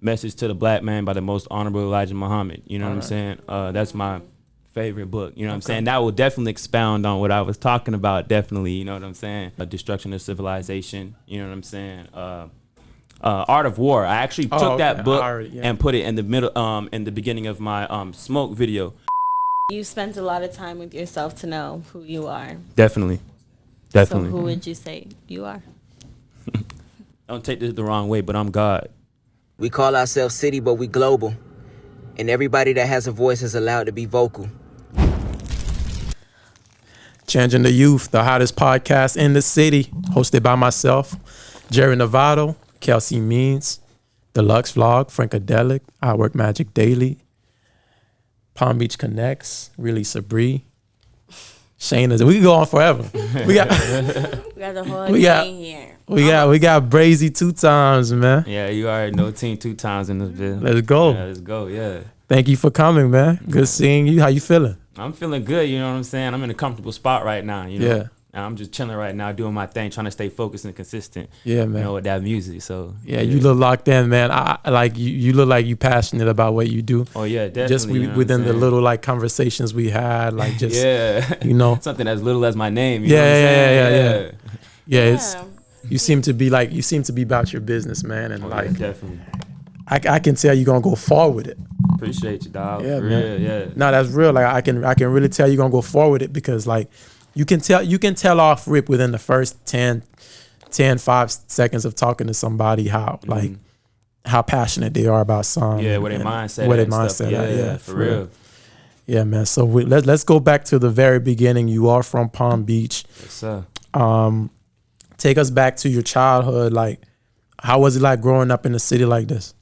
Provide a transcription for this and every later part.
Message to the Black Man by the Most Honorable Elijah Muhammad. You know what I'm saying? That's my favorite book. You know what I'm saying? That will definitely expound on what I was talking about. Definitely. You know what I'm saying? Destruction of Civilization. You know what I'm saying? Art of War. I actually took that book and put it in the middle, in the beginning of my Smoke video. You spent a lot of time with yourself to know who you are. Definitely. So who would you say you are? Don't take this the wrong way, but I'm God. We call ourselves City, but we global. And everybody that has a voice is allowed to be vocal. Changing the Youth, the hottest podcast in the city, hosted by myself, Jerry Novato, Kelsey Means, Deluxe Vlog, Frankadelic, I Work Magic Daily, Palm Beach Connects, Really Sabri, Shayna. We can go on forever. We got the whole thing here. We got Bhrazy2x, man. Yeah, you already know Team 2 times in this video. Let's go. Yeah, let's go. Yeah. Thank you for coming, man. Good seeing you. How you feeling? I'm feeling good. You know what I'm saying? I'm in a comfortable spot right now. You know? Yeah. And I'm just chilling right now, doing my thing, trying to stay focused and consistent. Yeah, man. You know, with that music. So yeah, you look locked in, man. I like you. You look like you passionate about what you do. Oh yeah, definitely. Just within the little like conversations we had, like just you know, something as little as my name. You yeah, know what I'm saying? Yeah. It's you seem to be about your business, man, and definitely. I can tell you're gonna go far with it. Appreciate you, dog. Yeah, for man. Real, yeah. No, that's real. Like I can really tell you're gonna go far with it because like you can tell off rip within the first 5 seconds of talking to somebody how like how passionate they are about something. Yeah, where their mindset. Yeah, for real. Yeah, man. So let's go back to the very beginning. You are from Palm Beach. Yes, sir. Take us back to your childhood. Like, how was it like growing up in a city like this?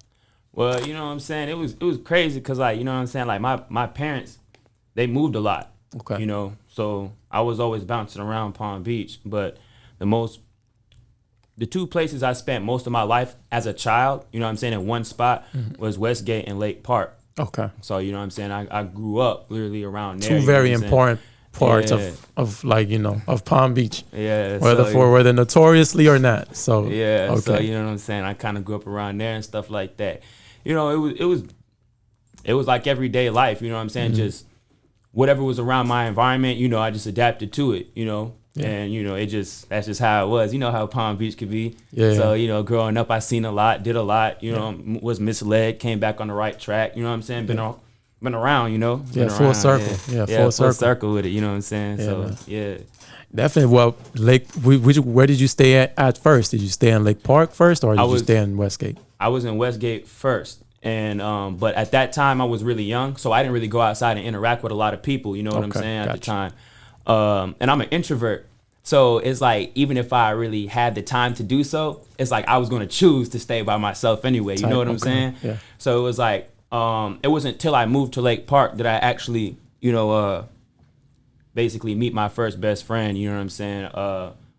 Well, you know what I'm saying? It was crazy because, like, you know what I'm saying? Like, my parents, they moved a lot. Okay. You know, so I was always bouncing around Palm Beach. But the 2 places I spent most of my life as a child, you know what I'm saying, in one spot was Westgate and Lake Park. Okay. So, you know what I'm saying? I grew up literally around there. 2 very important parts of like, you know, of Palm Beach. Yeah. Whether notoriously or not. So yeah. Okay. So you know what I'm saying? I kind of grew up around there and stuff like that. You know, it was like everyday life. You know what I'm saying? Just whatever was around my environment. You know, I just adapted to it. You know. Yeah. And you know, that's just how it was. You know how Palm Beach could be. Yeah. So you know, growing up, I seen a lot, did a lot. You know, was misled, came back on the right track. You know what I'm saying? Been around, you know. Full circle. Yeah, full circle with it. You know what I'm saying? Yeah, so man. yeah. Definitely. Well, where did you stay at first? Did you stay in Lake Park first, or did you stay in Westgate? I was in Westgate first, and but at that time I was really young, so I didn't really go outside and interact with a lot of people. You know what I'm saying? At the time, and I'm an introvert, so it's like even if I really had the time to do so, it's like I was going to choose to stay by myself anyway. You know what I'm saying? Yeah. So it was like it wasn't until I moved to Lake Park that I actually, you know, basically meet my first best friend. You know what I'm saying?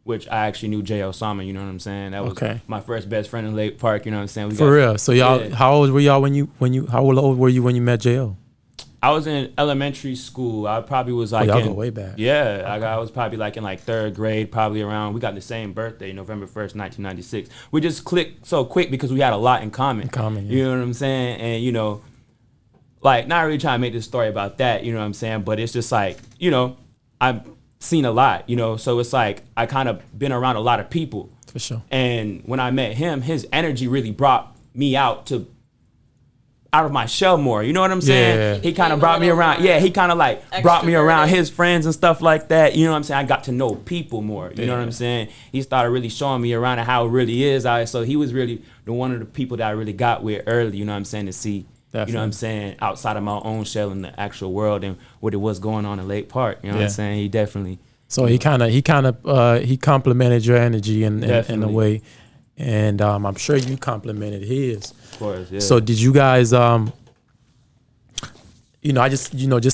Which I actually knew Jayo Sama. You know what I'm saying? That was my first best friend in Lake Park. You know what I'm saying? For real. So y'all, how old were y'all when you met Jayo? I was in elementary school. I probably was like y'all go way back. Yeah, I was probably like in like 3rd grade, probably around. We got the same birthday, November 1st, 1996. We just clicked so quick because we had a lot in common. Yeah. You know what I'm saying? And you know, like not really trying to make this story about that. You know what I'm saying? But it's just like, you know, I've seen a lot. You know, so it's like I kind of been around a lot of people. For sure. And when I met him, his energy really brought me out of my shell more. You know what I'm saying? Yeah. He kind of brought me around. Yeah, he kind of like brought me around his friends and stuff like that. You know what I'm saying? I got to know people more. You know what I'm saying? He started really showing me around how it really is. So he was really one of the people that I really got with early, you know what I'm saying, to see, you know what I'm saying, outside of my own shell in the actual world and what it was going on in Lake Park. You know what I'm saying? He definitely. So he complimented your energy in a way. And I'm sure you complimented his. Of course, yeah. So did you guys, just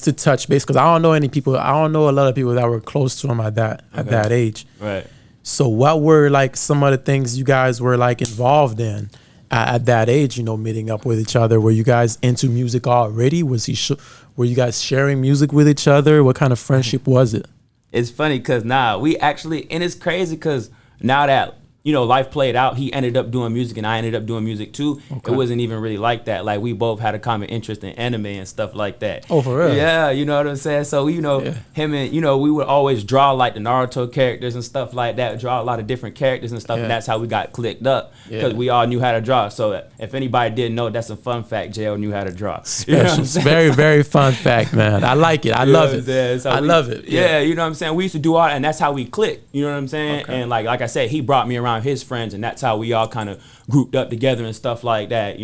to touch base, because I don't know a lot of people that were close to him at that age. Right. So what were like some of the things you guys were like involved in at that age, you know, meeting up with each other? Were you guys into music already? Were you guys sharing music with each other? What kind of friendship was it? It's funny because we actually, and it's crazy because now that life played out. He ended up doing music and I ended up doing music too. Okay. It wasn't even really like that. Like we both had a common interest in anime and stuff like that. Oh, for real? Yeah, you know what I'm saying? So, him and, we would always draw like the Naruto characters and stuff like that, draw a lot of different characters and stuff. Yeah. And that's how we got clicked up because Yeah. we all knew how to draw. So if anybody didn't know, that's a fun fact. Jayo knew how to draw. You know what I'm saying? Very, very fun fact, man. I like it. I love it. So I love it. Yeah, you know what I'm saying? We used to do all that, and that's how we clicked. You know what I'm saying? Okay. And like I said, he brought me around his friends, and that's how we all kind of grouped up together and stuff like that,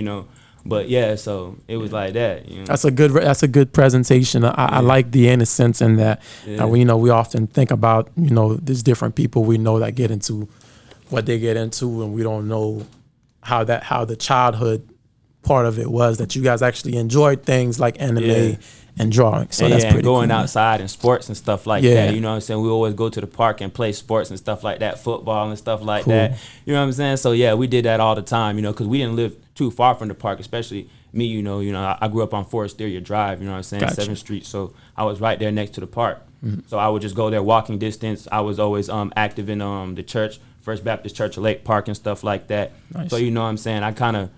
But yeah, so it was like that. That's a good presentation. I like the innocence in that. Yeah. We often think about there's different people we know that get into what they get into, and we don't know how the childhood part of it was that you guys actually enjoyed things like anime and drawing. So that's pretty going cool, outside and sports and stuff like Yeah. that. You know what I'm saying? We always go to the park and play sports and stuff like that, football and stuff like Cool. that. You know what I'm saying? So yeah, we did that all the time, because we didn't live too far from the park, especially me, I grew up on Foresteria Drive, you know what I'm saying? Gotcha. 7th Street. So I was right there next to the park. So I would just go there walking distance. I was always active in the church, First Baptist Church of Lake Park and stuff like that. Nice. So you know what I'm saying? I kind of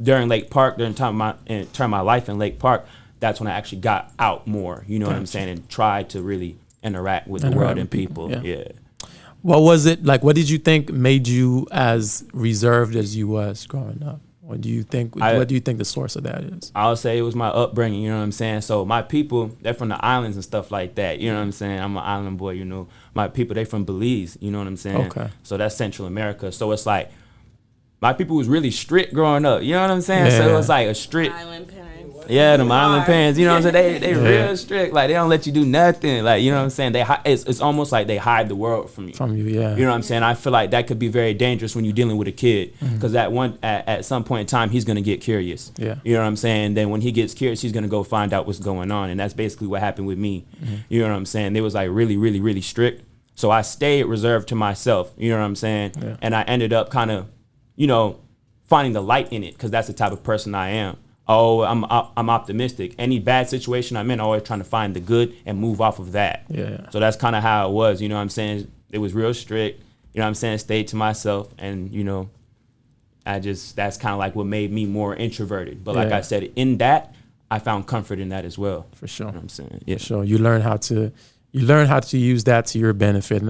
during Lake Park, during my life in Lake Park, that's when I actually got out more, you know what I'm saying, and tried to really interact with the world and people. Yeah. What was it like? What did you think made you as reserved as you was growing up? What do you think the source of that is? I'll say it was my upbringing, you know what I'm saying? So my people, they're from the islands and stuff like that, you know what I'm saying? I'm an island boy, My people, they from Belize, you know what I'm saying? Okay. So that's Central America. So it's like, my people was really strict growing up, you know what I'm saying? So it was like a strict... Island parents. Yeah, them island parents, you know what I'm saying? They real strict. Like, they don't let you do nothing. Like, you know what I'm saying? It's almost like they hide the world from you. From you, yeah. You know what I'm saying? I feel like that could be very dangerous when you're dealing with a kid. Because at some point in time, he's going to get curious. Yeah. You know what I'm saying? Then when he gets curious, he's going to go find out what's going on. And that's basically what happened with me. You know what I'm saying? They was like really, really, really strict. So I stayed reserved to myself. You know what I'm saying? Yeah. And I ended up kind of, finding the light in it because that's the type of person I am. Oh, I'm optimistic. Any bad situation I'm in, I'm always trying to find the good and move off of that. Yeah. So that's kind of how it was, you know what I'm saying? It was real strict, you know what I'm saying? Stayed to myself and, that's kind of like what made me more introverted. But like Yeah. I said, in that, I found comfort in that as well. For sure. You know what I'm saying? Yeah. For sure. You learn how to use that to your benefit.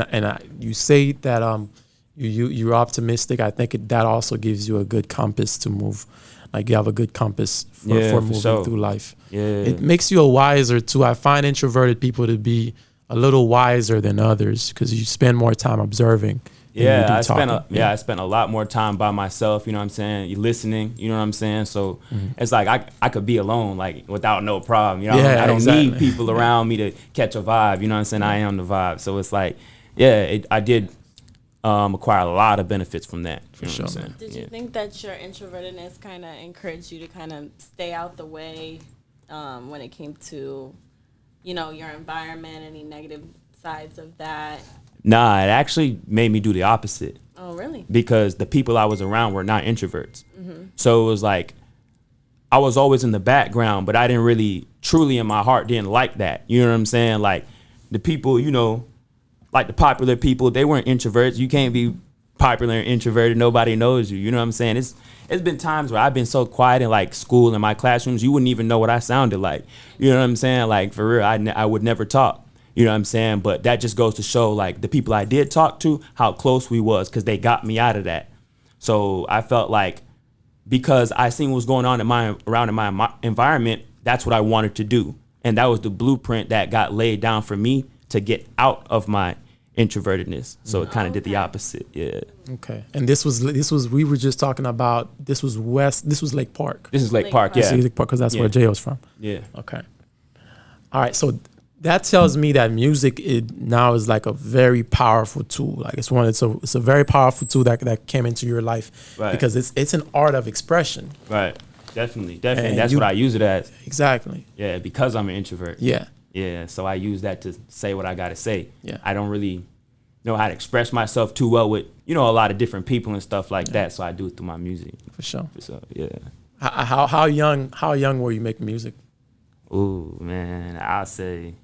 You say that you're optimistic. I think that also gives you a good compass to move. Like you have a good compass for moving through life. Yeah. It makes you a wiser too. I find introverted people to be a little wiser than others because you spend more time observing. Yeah, I spent a lot more time by myself, you know what I'm saying? You listening, you know what I'm saying? So it's like I could be alone, like without no problem. You know, I don't need people around me to catch a vibe, you know what I'm saying? I am the vibe. So it's like, I did acquire a lot of benefits from that. You know what I'm saying? Did you think that your introvertedness kind of encouraged you to kind of stay out the way when it came to, your environment, any negative sides of that? Nah, it actually made me do the opposite. Oh, really? Because the people I was around were not introverts. So it was like, I was always in the background, but I didn't really, truly in my heart, didn't like that. You know what I'm saying? Like the people, like the popular people, they weren't introverts. You can't be popular and introverted. Nobody knows you. You know what I'm saying? It's been times where I've been so quiet in like school in my classrooms, you wouldn't even know what I sounded like. You know what I'm saying? Like for real, I would never talk. You know what I'm saying? But that just goes to show like the people I did talk to, how close we was because they got me out of that. So I felt like because I seen what was going on around in my environment, that's what I wanted to do. And that was the blueprint that got laid down for me to get out of my introvertedness. So it kind of did the opposite. Yeah. Okay. And this was we were just talking about this was Lake Park. This is Lake Park. Yeah. Lake Park because that's where Jayo's from. Yeah. Okay. All right. So that tells me that music now is like a very powerful tool. Like it's a very powerful tool that came into your life because it's an art of expression. Right. Definitely. And That's what I use it as. Exactly. Yeah, because I'm an introvert. Yeah. Yeah, so I use that to say what I got to say. Yeah. I don't really know how to express myself too well with, a lot of different people and stuff like that, so I do it through my music. For sure. So, yeah. How young were you making music? Ooh, man, I'll say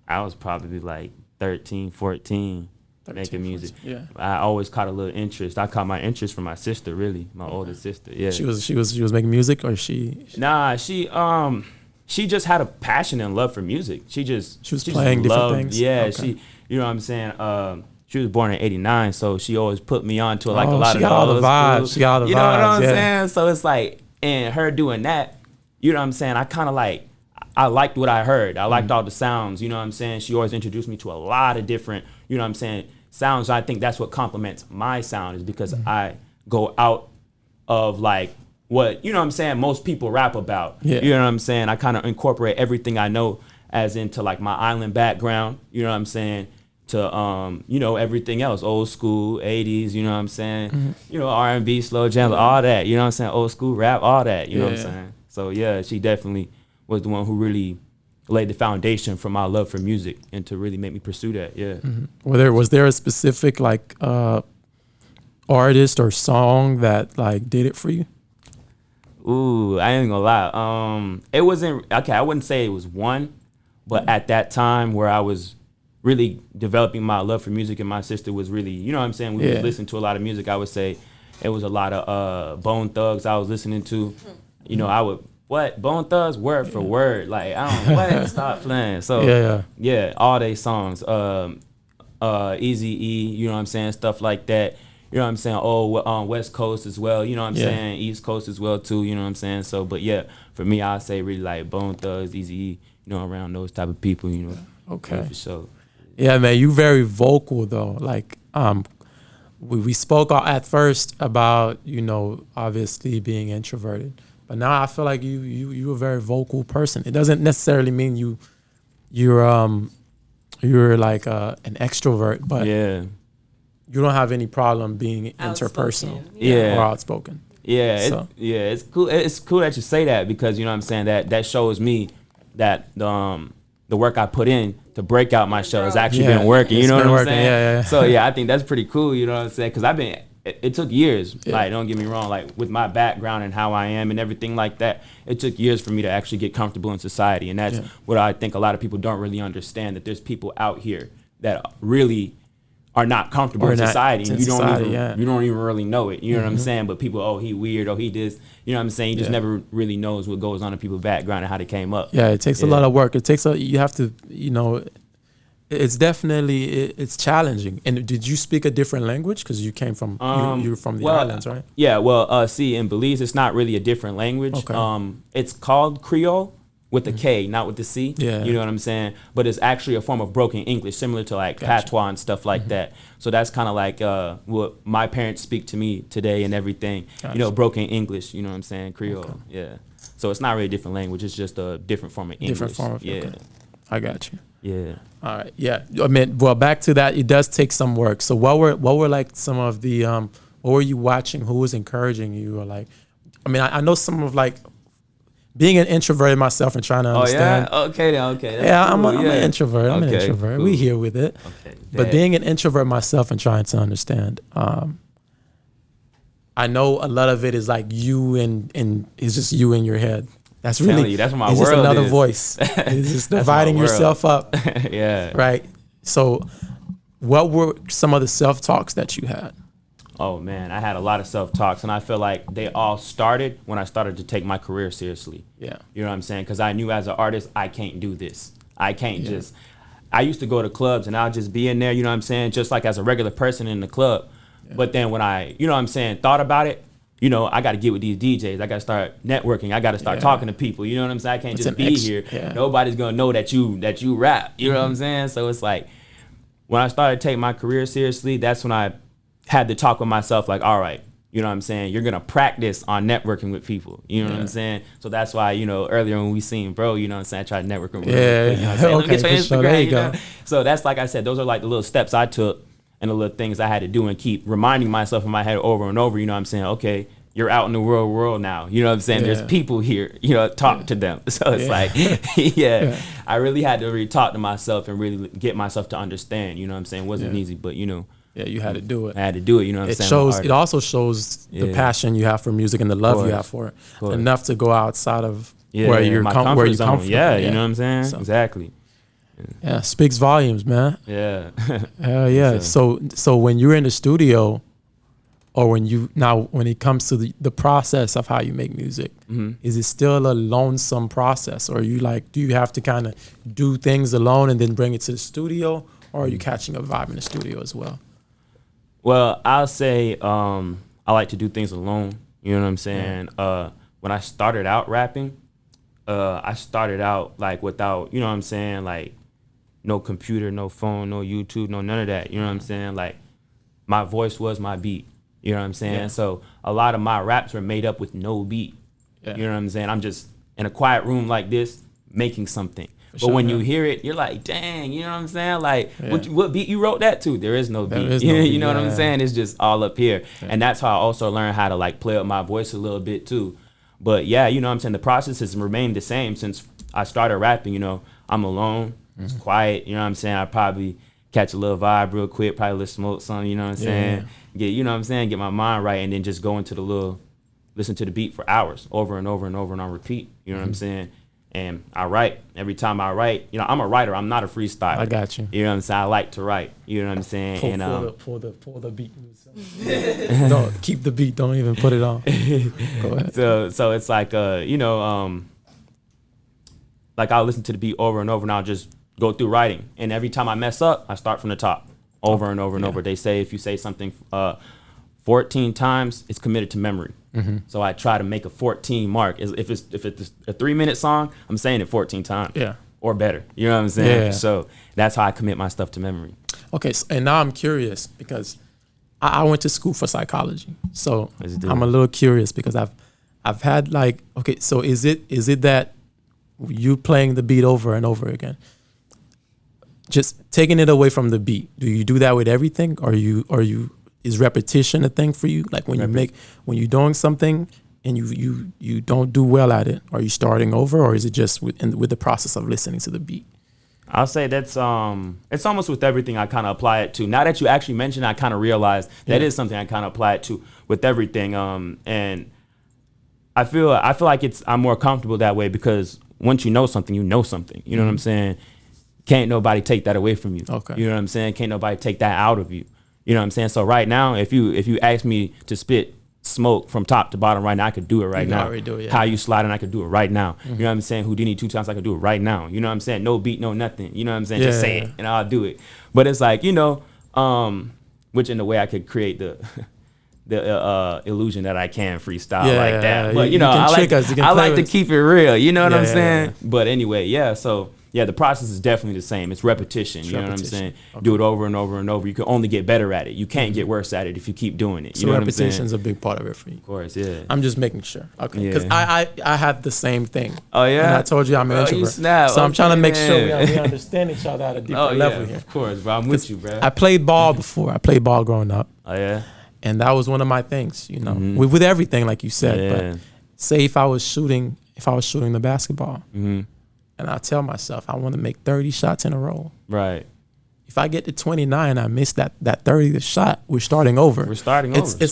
I was probably like 13, 14. making music. 14, yeah. I always caught a little interest. I caught my interest from my sister, really, my older sister. Yeah. She was making music, or she? Nah, she just had a passion and love for music. She was playing different things? Yeah, Okay. you know what I'm saying? She was born in '89, so she always put me on to like a lot she of got all the old vibes. school. She got all the You know what vibes, I'm yeah. saying? So it's like, and her doing that, you know what I'm saying? I kind of like, I liked what I heard. I liked all the sounds, you know what I'm saying? She always introduced me to a lot of different, you know what I'm saying, sounds. I think that's what complements my sound, is because I go out of like what, you know what I'm saying, most people rap about. Yeah. You know what I'm saying? I kind of incorporate everything I know as into like my island background, you know what I'm saying, to you know, everything else, old school, 80s, you know what I'm saying, you know, R&B, slow jams, all that, you know what I'm saying, old school rap, all that, you know what I'm saying. So yeah, she definitely was the one who really laid the foundation for my love for music and to really make me pursue that. Yeah. Was there a specific like artist or song that like did it for you? Ooh, I ain't gonna lie. It wasn't, okay, I wouldn't say it was one, but at that time where I was really developing my love for music and my sister was really, you know what I'm saying, we was listening to a lot of music, I would say it was a lot of Bone Thugs I was listening to. You know, I would, what? Bone Thugs, word for word. Like, I don't, what? Stop playing. So, yeah, all they songs. Easy E, you know what I'm saying? Stuff like that. You know what I'm saying? On West Coast as well. You know what I'm saying? East Coast as well, too. You know what I'm saying? So, but yeah, for me, I'd say really like Bone Thugs, Easy E, you know, around those type of people, you know. Okay. Yeah, for sure. Yeah, man, you very vocal though. Like, we spoke at first about, you know, obviously being introverted, but now I feel like you're a very vocal person. It doesn't necessarily mean you're like an extrovert, but you don't have any problem being interpersonal, or outspoken. Yeah, it's cool. It's cool that you say that, because you know what I'm saying, that shows me that the work I put in to break out my show has actually been working. You know what I'm saying? Yeah. So yeah, I think that's pretty cool. You know what I'm saying? Because it took years. Like, don't get me wrong. Like, with my background and how I am and everything like that, it took years for me to actually get comfortable in society. And that's what I think a lot of people don't really understand, that there's people out here that really are not comfortable in society, and you don't even really know it. You know what I'm saying? But people, oh, he weird, oh, he this. You know what I'm saying? You just never really knows what goes on in people's background and how they came up. Yeah, it takes a lot of work. You have to, you know, it's definitely, it's challenging. And did you speak a different language? Because you came from, you're from the islands, right? Yeah, well, see, in Belize, it's not really a different language. Okay. It's called Creole, with the K, not with the C. Yeah. You know what I'm saying? But it's actually a form of broken English, similar to like patois and stuff like that. So that's kind of like what my parents speak to me today and everything. You know, broken English, you know what I'm saying? Creole. Okay. Yeah. So it's not really a different language. It's just a different form of English. Different form of, yeah. Okay. I got you. Yeah. All right. Yeah. I mean, well, back to that, it does take some work. So what were like some of the, what were you watching? Who was encouraging you? Or like, I mean, I know some of like, being an introvert myself and trying to understand. Oh, yeah? Okay, then, okay. That's yeah, cool. I'm an introvert. I'm an introvert. Cool. We here with it. Okay. But being an introvert myself and trying to understand, I know a lot of it is like you and it's just you in your head. That's really, that's what my it's world just another is. voice. It's just dividing yourself up. Yeah. Right. So what were some of the self-talks that you had? Oh man, I had a lot of self-talks, and I feel like they all started when I started to take my career seriously. Yeah. You know what I'm saying? Because I knew as an artist, I can't do this. I can't just, I used to go to clubs and I'll just be in there, you know what I'm saying? Just like as a regular person in the club. Yeah. But then when I, you know what I'm saying, thought about it, you know, I got to get with these DJs. I got to start networking. I got to start talking to people. You know what I'm saying? I can't just be here. Yeah. Nobody's going to know that you rap. You know what I'm saying? So it's like, when I started to take my career seriously, that's when I had to talk with myself like, all right, you know what I'm saying? You're going to practice on networking with people. You know what I'm saying? So that's why, you know, earlier when we seen bro, you know what I'm saying? I tried to network with him. You know what I'm saying? Look at your Instagram. There you go. So that's, like I said, those are like the little steps I took and the little things I had to do and keep reminding myself in my head over and over. You know what I'm saying? Okay, you're out in the real world now. You know what I'm saying? There's people here, you know, talk to them. So it's like, I really had to really talk to myself and really get myself to understand. You know what I'm saying? It wasn't easy, but you know. Yeah, you had to do it. I had to do it, you know what I'm saying? It also shows the passion you have for music and the love you have for it. Enough to go outside of where you're comfortable. Yeah, you know what I'm saying? So. Exactly. Yeah, speaks volumes, man. Yeah. Hell yeah. So when you're in the studio, or when it comes to the process of how you make music, is it still a lonesome process, or do you have to kind of do things alone and then bring it to the studio, or are you catching a vibe in the studio as well? Well, I'll say I like to do things alone. You know what I'm saying? When I started out rapping, I started out like without, you know what I'm saying, like no computer, no phone, no YouTube, no none of that. You know what I'm saying? Like my voice was my beat. You know what I'm saying? Yeah. So a lot of my raps were made up with no beat. Yeah. You know what I'm saying? I'm just in a quiet room like this making something. But when you hear it, you're like, dang, you know what I'm saying? Like, what beat you wrote that to? There is no beat. You know what I'm saying? It's just all up here. Yeah. And that's how I also learned how to like play up my voice a little bit too. But yeah, you know what I'm saying? The process has remained the same since I started rapping. You know, I'm alone, it's quiet. You know what I'm saying? I probably catch a little vibe real quick, probably a little smoke something, you know what I'm saying? You know what I'm saying? Get my mind right, and then just go into listen to the beat for hours, over and over and over and on repeat. You know what I'm saying? And I write. Every time I write, you know, I'm a writer. I'm not a freestyler. I got you. You know what I'm saying? I like to write. You know what I'm saying? Pull the beat. Don't keep the beat. Don't even put it on. Go ahead. So it's like you know, like I'll listen to the beat over and over, and I'll just go through writing. And every time I mess up, I start from the top, over and over and over. They say if you say something 14 times, it's committed to memory. So I try to make a 14 mark. If it's a 3-minute song, I'm saying it 14 times. Or better. You know what I'm saying? So that's how I commit my stuff to memory. Okay, so, and now I'm curious because I went to school for psychology. So I'm a little curious because I've had like, okay, so is it that you playing the beat over and over again, just taking it away from the beat? Do you do that with everything? Or is repetition a thing for you? Like when you're doing something and you don't do well at it, are you starting over, or is it just with the process of listening to the beat? I'll say that's it's almost with everything I kind of apply it to. Now that you actually mentioned, I kind of realized that is something I kind of apply it to with everything. And I feel like I'm more comfortable that way because once you know something, you know something. You know what I'm saying? Can't nobody take that away from you. Okay. You know what I'm saying? Can't nobody take that out of you. You know what I'm saying? So right now, if you ask me to spit smoke from top to bottom right now, I could do it right now. How you sliding, I could do it right now. You know what I'm saying? Houdini 2 times, I could do it right now. You know what I'm saying? No beat, no nothing. You know what I'm saying? Just say it and I'll do it. But it's like, you know, which in a way I could create the illusion that I can freestyle like that. But you know, I like to keep it real. You know what I'm saying? But anyway, so the process is definitely the same. It's repetition. You know what I'm saying? Okay. Do it over and over and over. You can only get better at it. You can't get worse at it if you keep doing it. You so know repetition is a big part of it for you. Of course, yeah. I'm just making sure. Okay. Because I have the same thing. Oh, yeah? And I told you I'm an introvert. So I'm trying to make sure we understand each other at a deeper level here. Of course, bro. I'm with you, bro. I played ball before. I played ball growing up. Oh, yeah? And that was one of my things, you know, with everything, like you said. But say if I was shooting the basketball, and I tell myself I want to make 30 shots in a row. Right. If I get to 29, I miss that 30th shot. We're starting over. It's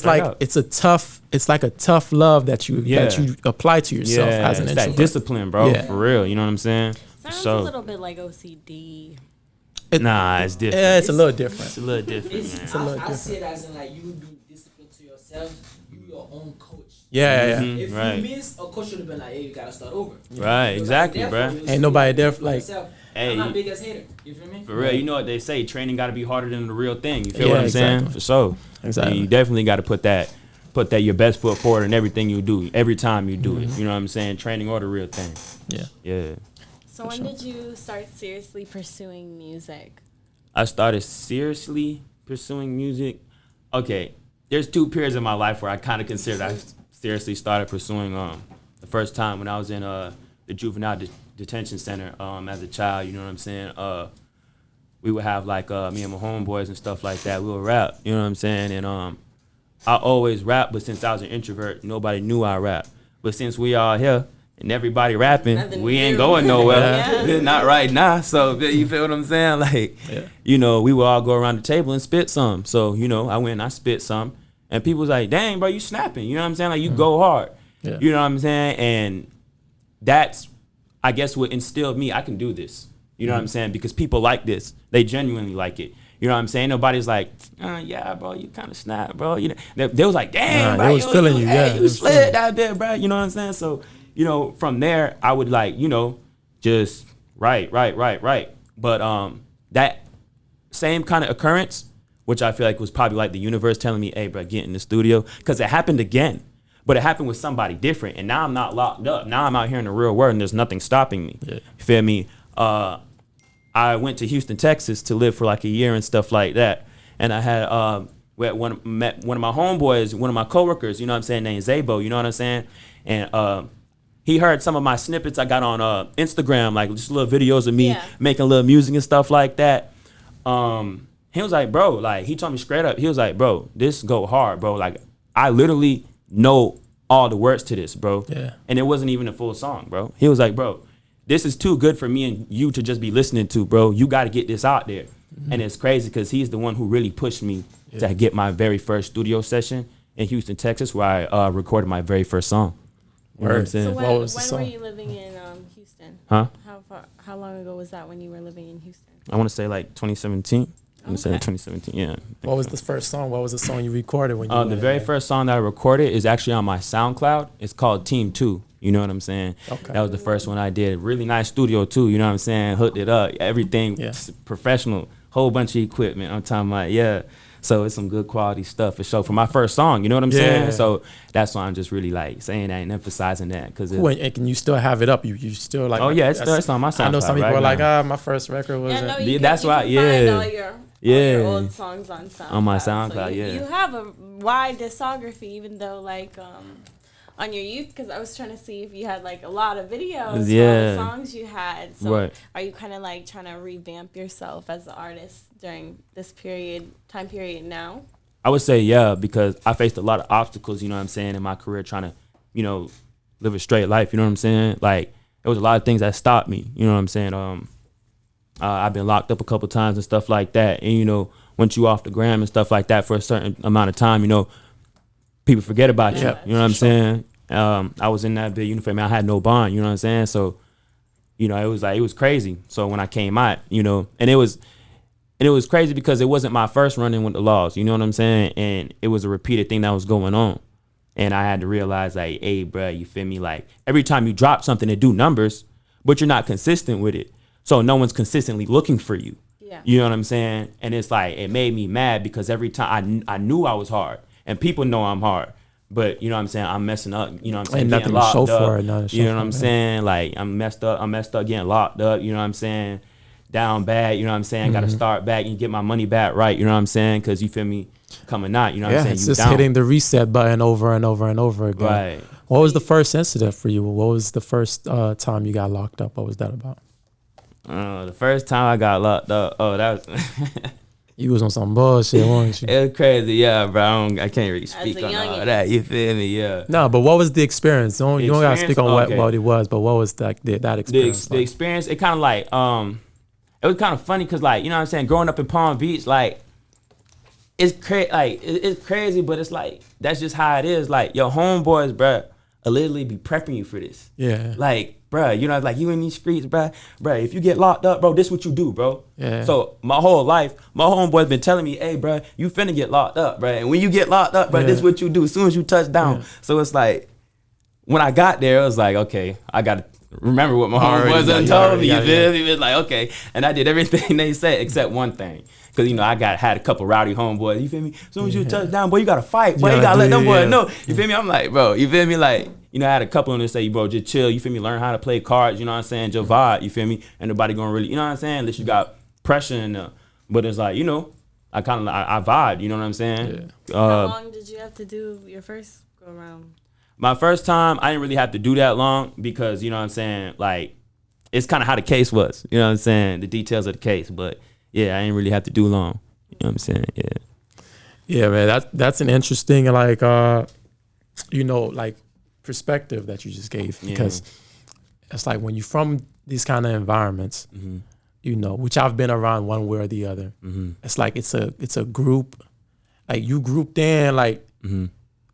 like it's like a tough love that you apply to yourself as an introvert. That discipline, bro. For real. You know what I'm saying? Sounds a little bit like OCD. It's different. Yeah, it's a little different. It's a little different. I see it as in like you be disciplined to yourself. You your own coach. Yeah. If you miss, a coach should have been like, "Hey, you gotta start over." Right, exactly, bro. Ain't nobody there for like. Hey, I'm not big as hater. You feel me? For real, you know what they say? Training got to be harder than the real thing. You feel what I'm saying? For sure. Exactly. And you definitely got to put that your best foot forward in everything you do. Every time you do it, you know what I'm saying? Training or the real thing. Yeah. So when did you start seriously pursuing music? I started seriously pursuing music. Okay, there's 2 periods in my life where I kind of considered I seriously started pursuing. The first time when I was in the juvenile detention center as a child, you know what I'm saying? We would have like me and my homeboys and stuff like that. We would rap, you know what I'm saying? And I always rap, but since I was an introvert, nobody knew I rap. But since we all here and everybody rapping, we ain't going nowhere. Not right now. So you feel what I'm saying? Like, you know, we would all go around the table and spit some. So, you know, I went and I spit some. And people was like, dang, bro, you snapping. You know what I'm saying? Like, you go hard. Yeah. You know what I'm saying? And that's, I guess, what instilled me, I can do this. You know what I'm saying? Because people like this. They genuinely like it. You know what I'm saying? Nobody's like, yeah, bro, you kind of snap, bro. You know, they was like, damn, bro, they was feeling you, yeah. you slid that bit, bro. You know what I'm saying? So, you know, from there, I would like, you know, just right. But that same kind of occurrence, which I feel like was probably like the universe telling me, hey, bro, get in the studio, because it happened again. But it happened with somebody different, and now I'm not locked up. Now I'm out here in the real world, and there's nothing stopping me. Yeah. You feel me? I went to Houston, Texas to live for like a year and stuff like that. And I had met one of my homeboys, one of my coworkers, you know what I'm saying, named Zabo, you know what I'm saying? And he heard some of my snippets I got on Instagram, like just little videos of me making little music and stuff like that. He was like, bro, like he told me straight up, he was like, bro, this go hard, bro. Like I literally know all the words to this, bro. Yeah. And it wasn't even a full song, bro. He was like, bro, this is too good for me and you to just be listening to, bro. You got to get this out there. Mm-hmm. And it's crazy because he's the one who really pushed me to get my very first studio session in Houston, Texas, where I recorded my very first song. You know what I'm saying? So when were you living in Houston? Huh? How long ago was that when you were living in Houston? I want to say like 2017. I'm gonna say 2017, yeah. What was the first song? What was the song you recorded when you the very first song that I recorded is actually on my SoundCloud. It's called Team 2. You know what I'm saying? Okay. That was the first one I did. Really nice studio too, you know what I'm saying? Hooked it up. Everything professional. Whole bunch of equipment. I'm talking about, So it's some good quality stuff for sure. For my first song, you know what I'm saying? So that's why I'm just really like saying that and emphasizing that. And can you still have it up? You still like? Oh yeah, it's on my SoundCloud. I know some people are like, my first record was. That's why. All your old songs on SoundCloud. On my SoundCloud, so you have a wide discography, even though like on your youth, because I was trying to see if you had like a lot of videos for all the songs you had. So are you kind of like trying to revamp yourself as an artist during this time period now? I would say yeah, because I faced a lot of obstacles, you know what I'm saying, in my career trying to, you know, live a straight life, you know what I'm saying? Like there was a lot of things that stopped me, you know what I'm saying? I've been locked up a couple times and stuff like that. And, you know, once you off the gram and stuff like that for a certain amount of time, you know, people forget about you. You know what I'm saying? I was in that big uniform. I had no bond, you know what I'm saying? So, you know, it was crazy. So when I came out, you know, and it was crazy because it wasn't my first run-in with the laws, you know what I'm saying? And it was a repeated thing that was going on. And I had to realize, like, hey, bro, you feel me? Like, every time you drop something, it do numbers, but you're not consistent with it. So no one's consistently looking for you. Yeah. You know what I'm saying? And it's like, it made me mad because every time I knew I was hard and people know I'm hard, but you know what I'm saying? I'm messing up, you know what I'm saying? Ain't nothing to show for it. You know what I'm saying? Like I'm messed up getting locked up, you know what I'm saying? Down bad, you know what I'm saying? Got to start back and get my money back right, you know what I'm saying? Because you feel me? Coming out, you know what I'm saying? It's just hitting the reset button over and over and over again. Right. What was the first incident for you? What was the first time you got locked up? What was that about? The first time I got locked up, that was you was on some bullshit, weren't you? It was crazy, yeah, bro. I can't really speak on all that. You feel me? Yeah. No, but what was the experience? You don't gotta speak on what it was, but what was that experience? The experience, it kind of like it was kind of funny because like you know what I'm saying, growing up in Palm Beach, like it's crazy, but it's like that's just how it is. Like your homeboys, bro, will literally be prepping you for this. Yeah. Like, bro, you know, like you in these streets, bro, if you get locked up, bro, this what you do, bro. Yeah. So my whole life, my homeboy's been telling me, hey, bro, you finna get locked up, bro. And when you get locked up, bro, this what you do as soon as you touch down. Yeah. So it's like, when I got there, it was like, okay, I gotta remember what my homeboys done told me. You feel me? It was like, okay. And I did everything they said except one thing. Cause you know I had a couple rowdy homeboys. You feel me? As soon as you touch down, boy, you gotta fight. Boy, you gotta let them boys know. You feel me? I'm like, bro. You feel me? Like, you know, I had a couple of them say, bro, just chill. You feel me? Learn how to play cards. You know what I'm saying? Just vibe. You feel me? And nobody gonna really, you know what I'm saying? Unless you got pressure in there. But it's like, you know, I vibe. You know what I'm saying? Yeah. How long did you have to do your first go around? My first time, I didn't really have to do that long because you know what I'm saying. Like, it's kind of how the case was. You know what I'm saying? The details of the case, but yeah, I didn't really have to do long. You know what I'm saying? Yeah. Yeah, man. That's an interesting you know, like perspective that you just gave because it's like when you're from these kind of environments, you know, which I've been around one way or the other. It's like it's a group, like you grouped in, like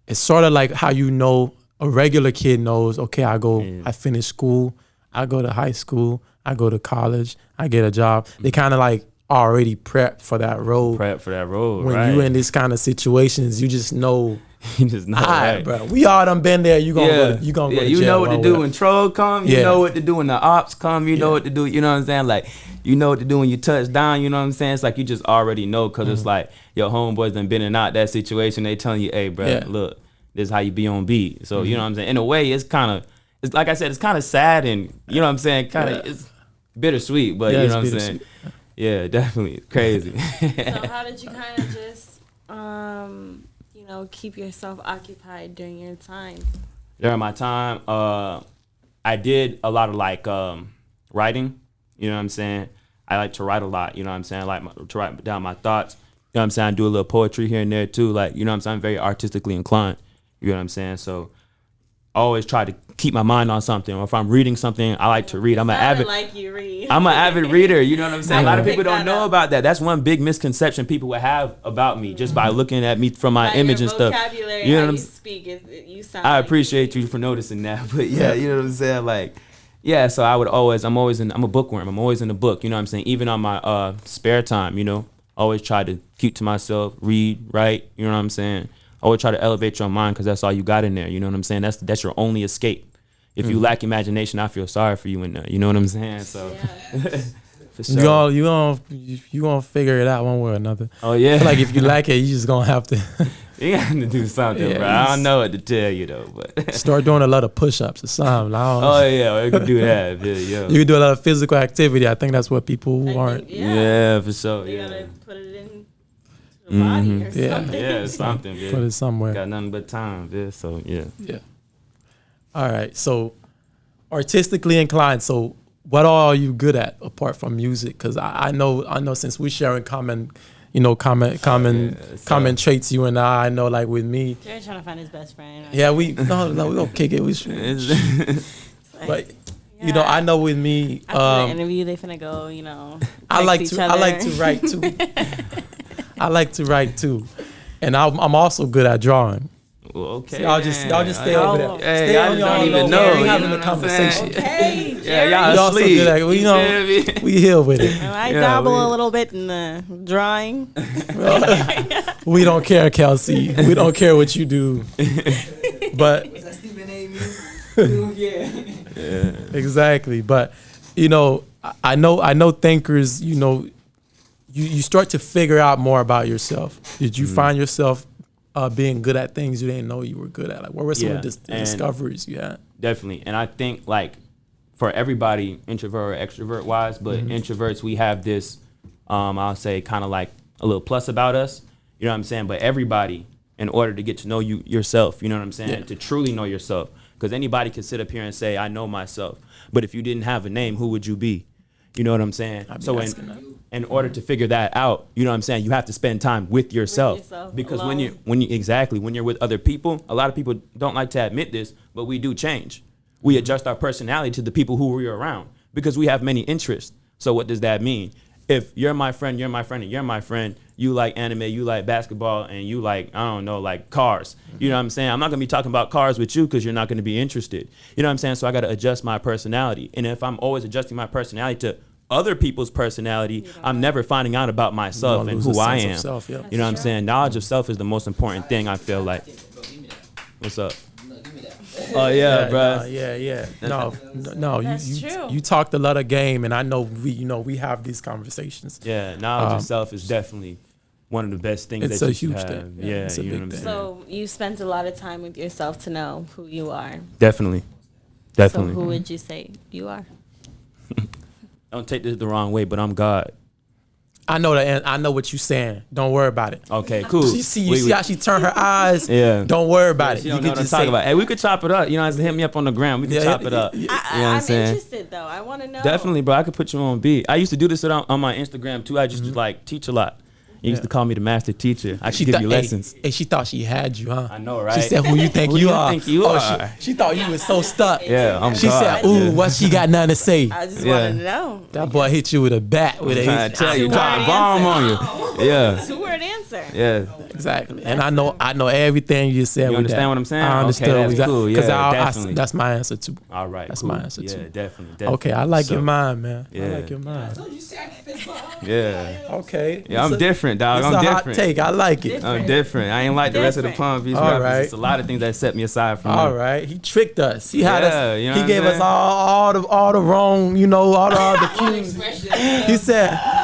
it's sort of like how you know a regular kid knows. Okay, I finish school, I go to high school, I go to college, I get a job. They kind of like already prep for that road. When right. You in this kind of situations, you just know. You just know, right, bro. We all done been there. You gonna go to you jail know what to do when troll come. You know what to do when the ops come. You know what to do. You know what I'm saying? Like, you know what to do when you touch down. You know what I'm saying? It's like you just already know because it's like your homeboys done been in out that situation. They telling you, hey, bro, look, this is how you be on beat. So you know what I'm saying? In a way, it's like I said, it's kind of sad and you know what I'm saying? Kind of it's bittersweet, but you know what I'm saying? Yeah, definitely crazy. So how did you kind of just keep yourself occupied during your time? During my time, I did a lot of like writing. You know what I'm saying? I like to write a lot. You know what I'm saying? I like to write down my thoughts. You know what I'm saying? I do a little poetry here and there too. Like, you know what I'm saying? I'm very artistically inclined. You know what I'm saying? So I always try to keep my mind on something. Or if I'm reading something, I like to read. I'm an avid reader. You know what I'm saying? A lot of people don't know about that. That's one big misconception people would have about me just by looking at me from my image and stuff. You know what I'm saying? You sound I appreciate you for noticing that. But yeah, you know what I'm saying? Like, yeah, so I'm a bookworm. I'm always in the book. You know what I'm saying? Even on my spare time, you know, always try to keep to myself, read, write. You know what I'm saying? Always try to elevate your mind because that's all you got in there. You know what I'm saying? That's your only escape. If you lack imagination, I feel sorry for you in there. You know what I'm saying? So, for sure. You gonna figure it out one way or another. Oh yeah. Like if you lack it, you just gonna have to. You got to do something, bro. I don't know what to tell you though, but start doing a lot of push-ups or something. Oh yeah, you can do that. Yeah. You can do a lot of physical activity. I think that's what people aren't. Yeah, for sure. You gotta put it in the body or something. Yeah, something. Yeah. Put it somewhere. Got nothing but time. Yeah, so yeah. Yeah. All right. So, artistically inclined. So, what all are you good at apart from music? Because I know since we're sharing common traits, you and I know like with me. Jared's trying to find his best friend. Right? Yeah, we gonna kick it. But you know, I know with me. After the interview, they finna go. You know, I like to write too. I like to write too, and I'm also good at drawing. Well, okay. So y'all just stay over there. Hey, y'all don't even know. We're having a conversation. Okay, yeah, y'all asleep. We here with it. I dabble a little bit in the drawing. We don't care, Kelsey. We don't care what you do. But exactly. But you know, I know thinkers. You know, you start to figure out more about yourself. Did you find yourself being good at things you didn't know you were good at? Like, what were some of the discoveries you had? Definitely. And I think, like, for everybody, introvert or extrovert wise, but introverts, we have this, I'll say, kind of like a little plus about us. You know what I'm saying? But everybody, in order to get to know yourself, you know what I'm saying? To truly know yourself. Because anybody can sit up here and say, I know myself. But if you didn't have a name, who would you be? You know what I'm saying? So in order to figure that out, you know what I'm saying, you have to spend time with yourself. Because alone. when you're with other people, a lot of people don't like to admit this, but we do change. We adjust our personality to the people who we're around because we have many interests. So what does that mean? If you're my friend, and you're my friend, you like anime, you like basketball, and you like, I don't know, like cars. You know what I'm saying? I'm not going to be talking about cars with you because you're not going to be interested. You know what I'm saying? So I got to adjust my personality. And if I'm always adjusting my personality to other people's personality, I'm never finding out about myself and who I am. Self, You know what I'm saying? Knowledge of self is the most important thing, I feel like. What's up? Oh yeah, bro. Yeah. No. That's true. You talked a lot of game, and I know we have these conversations. Yeah, knowledge of self is definitely one of the best things. It's that a you should huge have. thing. Yeah, it's a you know big what I'm thing. saying? So you spent a lot of time with yourself to know who you are. Definitely. So who would you say you are? Don't take this the wrong way, but I'm God. I know that, and I know what you're saying. Don't worry about it. Okay, cool. See how she turned her eyes? Yeah. Don't worry about it. You don't know what I'm talking about. Hey, we could chop it up. You know, hit me up on the ground. We could chop it up. You know what I'm saying? Interested though. I want to know. Definitely, bro. I could put you on beat. I used to do this on my Instagram too. I just like teach a lot. You used to call me the master teacher. I should give you lessons. Hey, she thought she had you, huh? I know, right? She said, "Who you think Who you you are?" think you are? She thought you was so stuck. Yeah, She said, "Ooh, what she got nothing to say?" I just wanted to know. That boy hit you with a bat. With Trying a to tell you, Two-word drop a bomb on you. Yeah, 2-word answer. yeah. exactly. And I know everything you said. You with understand that. what I'm saying? I understood. Okay, that's cool. Yeah, definitely. That's my answer too. All right, That's cool. my answer Yeah, too. definitely. Okay, I like So, your mind, man. I Yeah. like your mind. You sacrifice my Yeah, Okay. yeah. I'm different, dog. It's I'm a hot different. take. I like it. I'm different. I ain't like the rest of the Different. Palm Beach All rappers. right. It's a lot of things that set me aside from All them. right, he tricked us. He had Yeah, us. you know He what gave I'm us saying? all the wrong, all the cues. expression.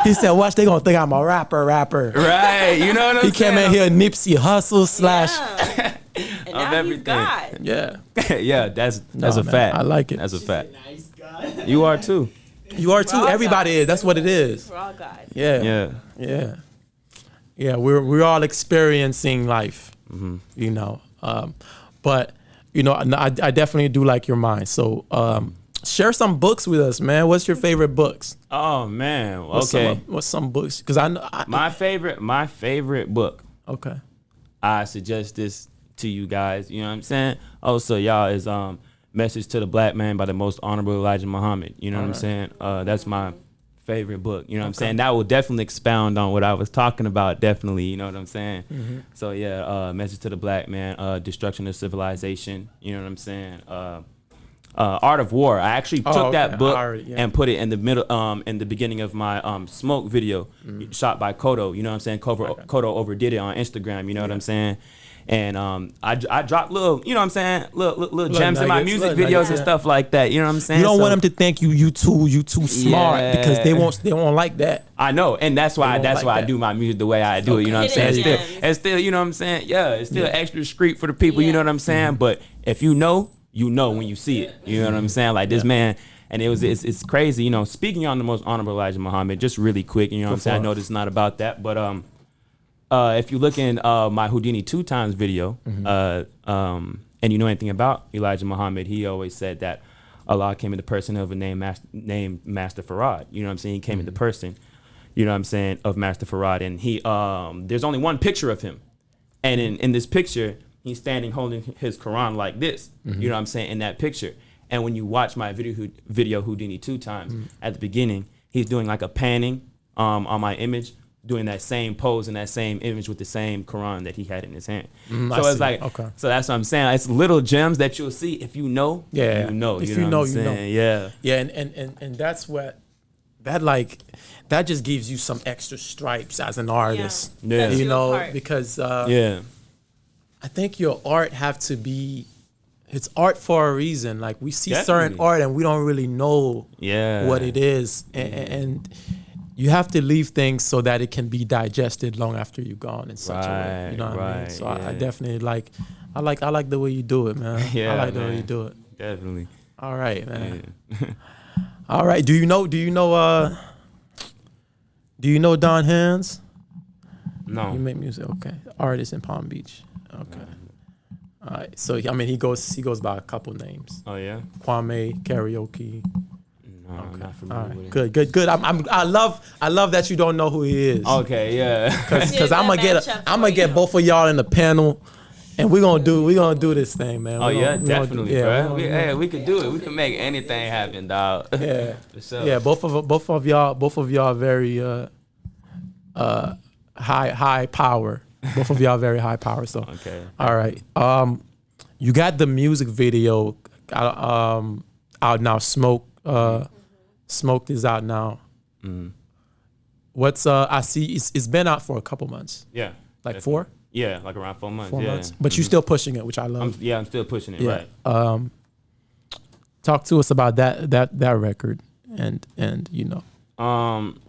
He said, watch, they gonna think I'm a rapper. Right, you know what I'm He saying? came in here Nipsey Hustle slash. Yeah. And now he's everything. God. Yeah, Yeah, that's Nah, a man, fact. I like it. That's a fact. Nice guy. You are too. You are too. all Everybody God. is. That's what it is. We're all God. Yeah, Yeah. yeah. We're all experiencing life. But I definitely do like your mind. So share some books with us, man. What's your favorite books? Oh man. Okay. What's some books? Because I know. My favorite book. Okay. I suggest this to you guys. You know what I'm saying? Also, y'all is Message to the Black Man by the Most Honorable Elijah Muhammad. You know what I'm saying? That's my favorite book. You know what I'm saying? That will definitely expound on what I was talking about. Definitely. You know what I'm saying? So yeah, Message to the Black Man, Destruction of Civilization. You know what I'm saying? Art of War. I actually took that book and put it in the middle, in the beginning of my Smoke video shot by Kodo. You know what I'm saying? Kodo overdid it on Instagram. You know what I'm saying? And I dropped little, you know what I'm saying, little gems in my nuggets, music little videos nuggets, and stuff like that. You know what I'm saying? You don't So- want them to think you too smart because they won't like that. I know, and that's why won't like I that. do my music the way I do it. You know what I'm Hidden saying? gems. It's still, you know what I'm saying? Yeah, it's still extra discreet for the people. You know what I'm saying? But if you know when you see it. You know what I'm saying? Like this man. And it's crazy, you know. Speaking on the Most Honorable Elijah Muhammad, just really quick, you know what I'm saying? I know this is not about that, but if you look in my Houdini 2 times video, and you know anything about Elijah Muhammad, he always said that Allah came in the person of a named Master Farad. You know what I'm saying? He came in the person, you know what I'm saying, of Master Farad. And he there's only one picture of him. And in this picture, he's standing holding his Quran like this. You know what I'm saying? In that picture. And when you watch my video Houdini 2 times, at the beginning, he's doing like a panning on my image, doing that same pose and that same image with the same Quran that he had in his hand. So it's like, so that's what I'm saying. It's little gems that you'll see if you know. Yeah, you know. If you know, what I'm you know. saying? Yeah. Yeah, and that's what that just gives you some extra stripes as an artist. Yeah. Sets You know, apart. because Yeah. I think your art have to be, it's art for a reason. Like we see certain Definitely. art and we don't really know what it is, and you have to leave things so that it can be digested long after you're gone in such a way. You know what I mean? So I definitely like the way you do it, man. Yeah, I like the way man. you do it. Definitely. All right, man. Yeah. All right. Do you know Don Hands? No. You make music, okay. Artist in Palm Beach. Okay. All right. So I mean he goes by a couple names. Oh yeah. Kwame Karaoke. No, I'm not All familiar right. with it. Good. I love that you don't know who he is. Okay. Yeah. Because I'm gonna matchup for get you. both of y'all in the panel, and we're gonna do this thing, man. Oh We yeah, gonna do- definitely, yeah, bro. We could do it. We can make anything happen, dog. Yeah. For sure. Yeah, both of y'all are very high power. Both of y'all are very high power. So Okay. all right. You got the music video out now. Smoked is out now. What's I see it's been out for a couple months. Yeah. Like definitely. 4 Yeah, like around 4 months. 4 yeah. months. But you're still pushing it, which I love. I'm still pushing it. Yeah. Right. Talk to us about that record and you know.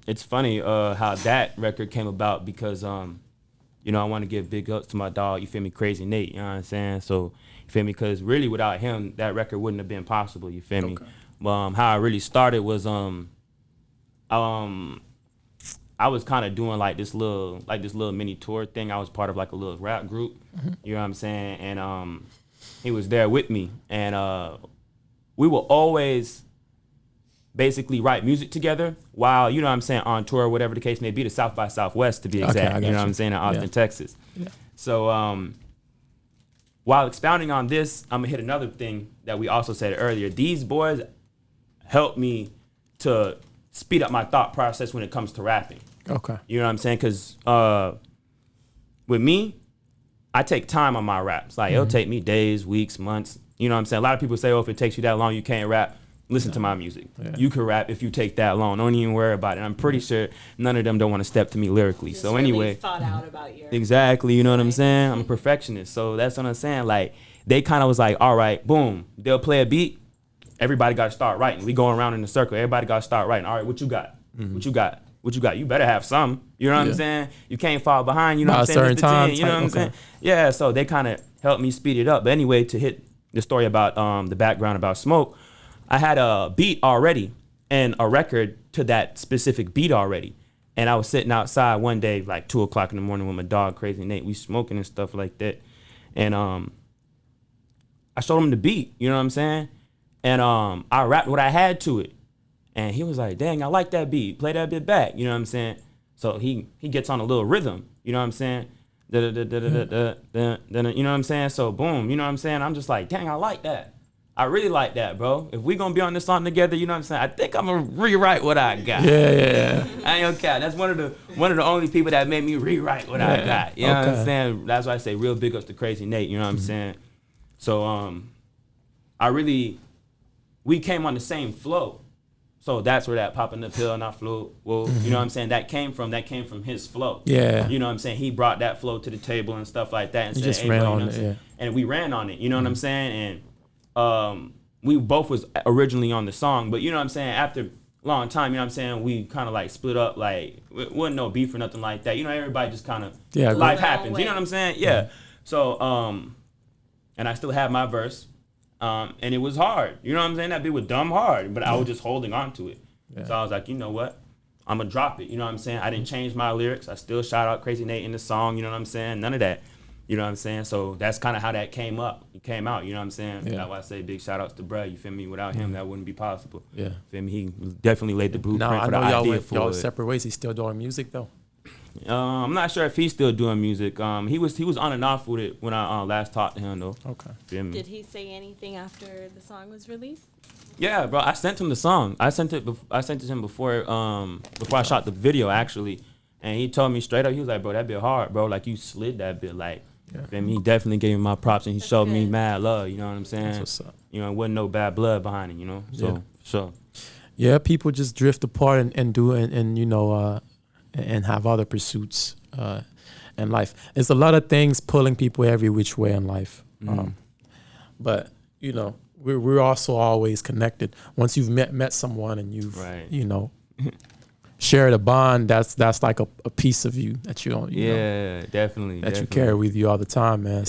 It's funny how that record came about because you know, I want to give big ups to my dog, you feel me, Crazy Nate, you know what I'm saying? So, you feel me, because really without him, that record wouldn't have been possible, you feel me? How I really started was I was kind of doing like this little mini tour thing. I was part of like a little rap group, you know what I'm saying? And he was there with me, and we will always basically write music together while, you know what I'm saying, on tour or whatever the case may be, to South by Southwest to be exact. You know what I'm saying, in Austin, Texas. Yeah. So while expounding on this, I'm gonna hit another thing that we also said earlier. These boys helped me to speed up my thought process when it comes to rapping. Okay. You know what I'm saying? Because with me, I take time on my raps. Like, it'll take me days, weeks, months. You know what I'm saying? A lot of people say, oh, if it takes you that long, you can't rap. Listen to my music. Yeah. You can rap if you take that long. Don't even worry about it. I'm pretty sure none of them don't want to step to me lyrically. Just so really anyway, thought out about your exactly. You know what I'm saying? I'm a perfectionist. So that's what I'm saying. Like, they kind of was like, all right, boom. They'll play a beat. Everybody got to start writing. We going around in a circle. Everybody got to start writing. All right, what you got? What you got? What you got? You better have some. You know what I'm saying? You can't fall behind. You know what I'm saying? Time, you know what I'm saying? Yeah. So they kind of helped me speed it up. But anyway, to hit the story about the background about Smoke, I had a beat already and a record to that specific beat already. And I was sitting outside one day, like 2 o'clock in the morning with my dog, Crazy Nate. We smoking and stuff like that. And I showed him the beat, you know what I'm saying? And I rapped what I had to it. And he was like, dang, I like that beat. Play that bit back, you know what I'm saying? So he gets on a little rhythm, you know what I'm saying? You know what I'm saying? So boom, you know what I'm saying? I'm just like, dang, I like that. I really like that, bro. If we gonna be on this song together, you know what I'm saying? I think I'm gonna rewrite what I got. Yeah. I ain't okay. That's one of the only people that made me rewrite what I got. You know what I'm saying? That's why I say real big ups to Crazy Nate. You know what I'm saying? So we came on the same flow. So that's where that popping the pill and I flew. Well, you know what I'm saying? That came from his flow. Yeah. You know what I'm saying? He brought that flow to the table and stuff like that. And you said, just hey, ran bro, on you know it, yeah. And we ran on it. You know what I'm saying? And we both was originally on the song, but you know what I'm saying? After a long time, you know what I'm saying? We kind of like split up, like, it wasn't no beef or nothing like that. You know, everybody just kind of, life happens. You know what I'm saying? Yeah. So, and I still have my verse. And it was hard. You know what I'm saying? That bit was dumb hard, but I was just holding on to it. Yeah. So I was like, you know what? I'm going to drop it. You know what I'm saying? I didn't change my lyrics. I still shout out Crazy Nate in the song. You know what I'm saying? None of that. You know what I'm saying? So that's kind of how that came out. You know what I'm saying? Yeah. That's why I say big shout outs to Brad. You feel me? Without him, that wouldn't be possible. Yeah. Feel me? He definitely laid the blueprint for the idea for y'all it. separate ways. He's still doing music though. I'm not sure if he's still doing music. He was on and off with it when I last talked to him though. Okay. Feel me? Did he say anything after the song was released? Yeah, bro. I sent him the song. I sent it to him before I shot the video actually, and he told me straight up. He was like, "Bro, that bit hard, bro. Like you slid that bit, like." Yeah. He definitely gave me my props and he showed me mad love. You know what I'm saying? That's what's up. You know, it wasn't no bad blood behind it. You know, so sure. Yeah, people just drift apart and do and you know and have other pursuits in life. There's a lot of things pulling people every which way in life, but you know. We're also always connected. Once you've met someone and you've you know shared a bond, that's like a piece of you that you don't definitely you carry with you all the time, man.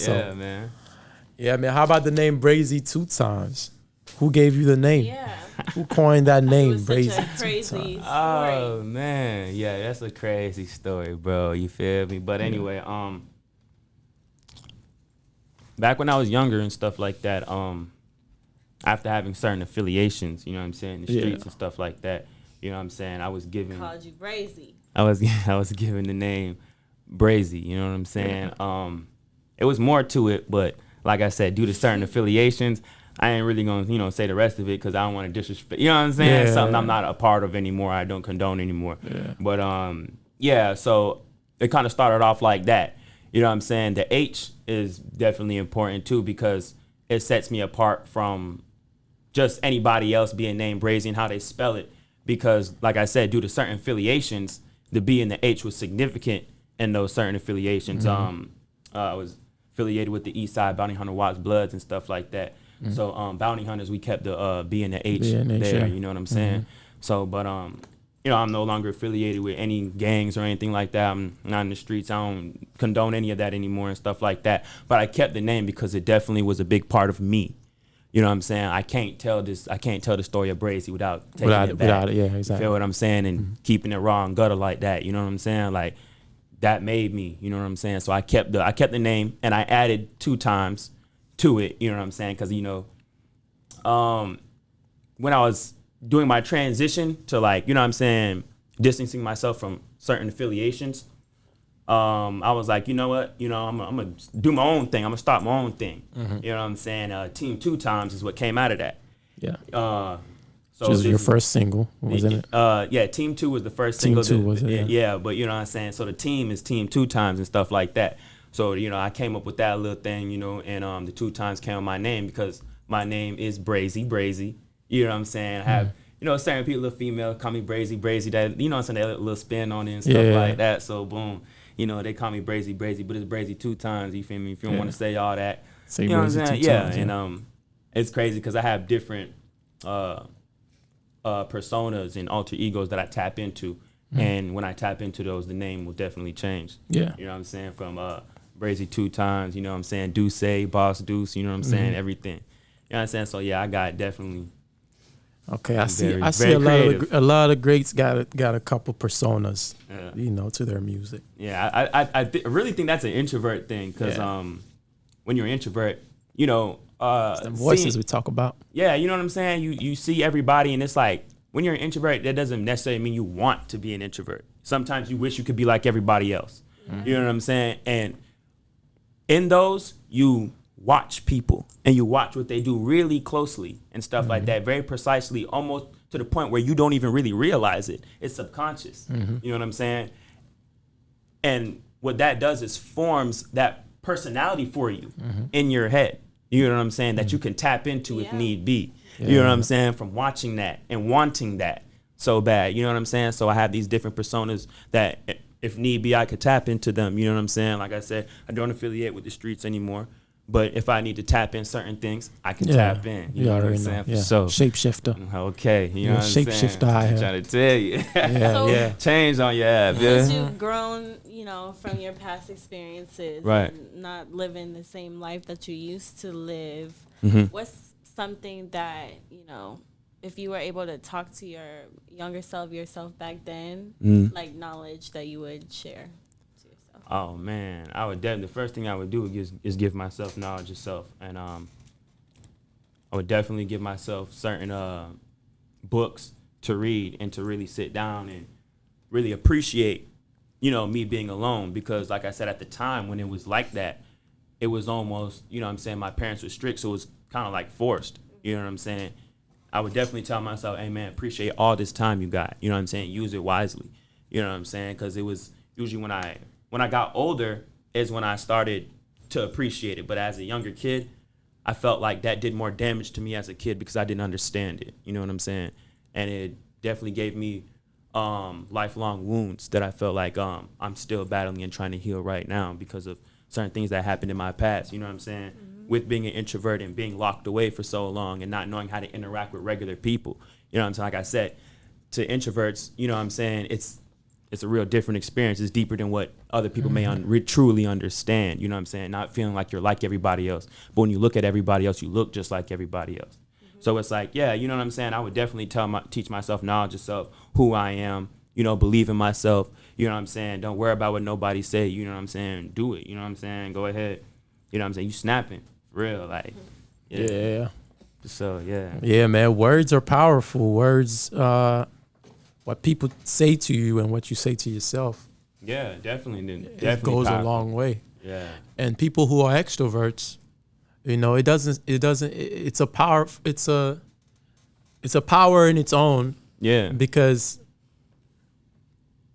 Yeah, man. How about the name Bhrazy2x? Who gave you the name? Yeah. Who coined that name, Bhrazy2x? Oh man, yeah, that's a crazy story, bro. You feel me? But anyway, back when I was younger and stuff like that, after having certain affiliations, you know what I'm saying, the streets and stuff like that, you know what I'm saying, I was given... Called you Bhrazy. I was given the name Bhrazy, you know what I'm saying? It was more to it, but like I said, due to certain affiliations, I ain't really going to, you know, say the rest of it because I don't want to disrespect, you know what I'm saying? Something I'm not a part of anymore, I don't condone anymore. Yeah. But, so it kind of started off like that. You know what I'm saying? The H is definitely important too because it sets me apart from just anybody else being named Bhrazy and how they spell it. Because, like I said, due to certain affiliations, the B and the H was significant in those certain affiliations. I was affiliated with the Eastside Bounty Hunter Watts Bloods and stuff like that. So Bounty Hunters, we kept the B and the H there. You know what I'm saying? So, but you know, I'm no longer affiliated with any gangs or anything like that. I'm not in the streets. I don't condone any of that anymore and stuff like that. But I kept the name because it definitely was a big part of me. You know what I'm saying? I can't tell the story of Bhrazy without taking it back. Yeah, exactly. You feel what I'm saying? And keeping it raw and gutter like that. You know what I'm saying? Like that made me. You know what I'm saying? So I kept the name and I added 2 times to it. You know what I'm saying? Because you know, when I was doing my transition to like, you know what I'm saying, distancing myself from certain affiliations, I was like, you know what, you know, I'm gonna do my own thing. I'm gonna start my own thing. You know what I'm saying? Team 2 Times is what came out of that. Yeah. So Which was your first single, wasn't it? Yeah, Team 2 was the first Team single. 2 was it? Yeah, but you know what I'm saying? So the team is Team 2 Times and stuff like that. So, you know, I came up with that little thing, you know, and the 2 times came on my name because my name is Bhrazy. You know what I'm saying? I have, you know, certain people, little female, call me Bhrazy, that, you know what I'm saying, that little spin on it and stuff like that. So, boom, you know, they call me Bhrazy, but it's Bhrazy 2 times, you feel me? If you don't want to say all that. Say you know what I'm Bhrazy saying? 2 times, And it's crazy because I have different personas and alter egos that I tap into. And when I tap into those, the name will definitely change. Yeah. You know what I'm saying? From Bhrazy 2 times, you know what I'm saying? Deuce, Boss Deuce, you know what I'm saying? Everything. You know what I'm saying? So yeah, I got definitely. Okay, I see very a lot of greats got a couple personas, you know, to their music. Yeah, I really think that's an introvert thing because when you're an introvert, you know, the voices we talk about. Yeah, you know what I'm saying? You see everybody and it's like when you're an introvert, that doesn't necessarily mean you want to be an introvert. Sometimes you wish you could be like everybody else. You know what I'm saying? And in those, you watch people and you watch what they do really closely and stuff like that, very precisely, almost to the point where you don't even really realize it. It's subconscious. You know what I'm saying? And what that does is forms that personality for you in your head. You know what I'm saying? That you can tap into if need be. You know what I'm saying? From watching that and wanting that so bad. You know what I'm saying? So I have these different personas that if need be, I could tap into them. You know what I'm saying? Like I said, I don't affiliate with the streets anymore. But if I need to tap in certain things, I can tap in. You know what I'm saying? Yeah. So Shapeshifter. Okay. You know what I'm saying? Shapeshifter I have. Trying to tell you. So Change on your app, since you've grown, you know, from your past experiences, Right. and not living the same life that you used to live, what's something that, you know, if you were able to talk to your younger self, yourself back then, like knowledge that you would share to yourself? Oh man, I would definitely. The first thing I would do is give myself knowledge of self, and I would definitely give myself certain books to read and to really sit down and really appreciate, you know, me being alone. Because like I said, at the time when it was like that, it was almost, you know what I'm saying, my parents were strict, so it was kind of like forced. You know what I'm saying? I would definitely tell myself, hey man, appreciate all this time you got. You know what I'm saying? Use it wisely. You know what I'm saying? Because it was usually when I got older is when I started to appreciate it. But as a younger kid, I felt like that did more damage to me as a kid because I didn't understand it. You know what I'm saying? And it definitely gave me lifelong wounds that I felt like I'm still battling and trying to heal right now because of certain things that happened in my past. You know what I'm saying? With being an introvert and being locked away for so long and not knowing how to interact with regular people. You know what I'm saying? Like I said, to introverts, you know what I'm saying, it's a real different experience. It's deeper than what other people may truly understand. You know what I'm saying? Not feeling like you're like everybody else. But when you look at everybody else, you look just like everybody else. So it's like, yeah, you know what I'm saying? I would definitely teach myself knowledge of self, who I am, you know, believe in myself. You know what I'm saying? Don't worry about what nobody say. You know what I'm saying? Do it. You know what I'm saying? Go ahead. You know what I'm saying? You snapping. For real. Like, Yeah. So, yeah. Yeah, man. Words are powerful. Words, what people say to you and what you say to yourself. Yeah, definitely. It goes powerful. a long way. Yeah. And people who are extroverts, you know, it's a power in its own. Yeah. Because